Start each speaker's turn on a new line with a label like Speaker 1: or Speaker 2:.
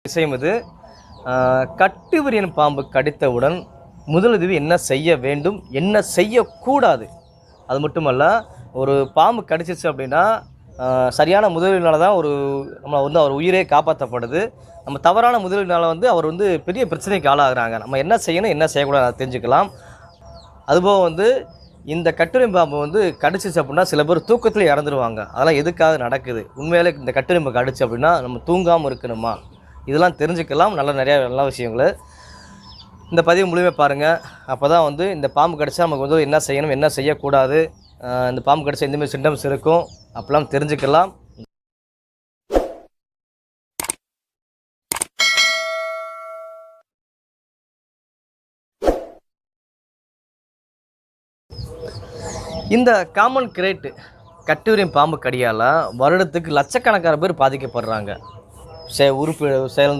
Speaker 1: விஷயம் இது. கட்டுவிரியன் பாம்பு கடித்தவுடன் முதலுதவி என்ன செய்ய வேண்டும், என்ன செய்யக்கூடாது? அது மட்டுமல்ல, ஒரு பாம்பு கடிச்சிச்சு அப்படின்னா சரியான முதலுதவினால தான் நம்மளை அவர் உயிரே காப்பாற்றப்படுது. நம்ம தவறான முதலுதவினால அவர் பெரிய பிரச்சனைக்கு ஆளாகிறாங்க. நம்ம என்ன செய்யணும், என்ன செய்யக்கூடாது அதை தெரிஞ்சுக்கலாம். அதுபோக இந்த கட்டுரிமை பாம்பு கடிச்சிச்சு அப்படின்னா சில பேர் தூக்கத்தில் இறந்துருவாங்க. அதெல்லாம் எதுக்காக நடக்குது? உண்மையிலே இந்த கட்டுரிமை கடிச்சு அப்படின்னா நம்ம தூங்காமல் இருக்கணுமா? இதெல்லாம் தெரிஞ்சுக்கலாம். நிறையா நல்ல விஷயங்கள் இந்த பதிவு முழுமையாக பாருங்கள். அப்போ தான் இந்த பாம்பு கடிச்சா நமக்கு என்ன செய்யணும், என்ன செய்யக்கூடாது, இந்த பாம்பு கடிச்சா எந்தமாதிரி சிம்டம்ஸ் இருக்கும் அப்போலாம் தெரிஞ்சுக்கலாம். இந்த காமன் கிரேட் கட்டுவிரியன் பாம்பு கடியால் வருடத்துக்கு லட்சக்கணக்கான பேர் பாதிக்கப்படுறாங்க. உறுப்பு செயல்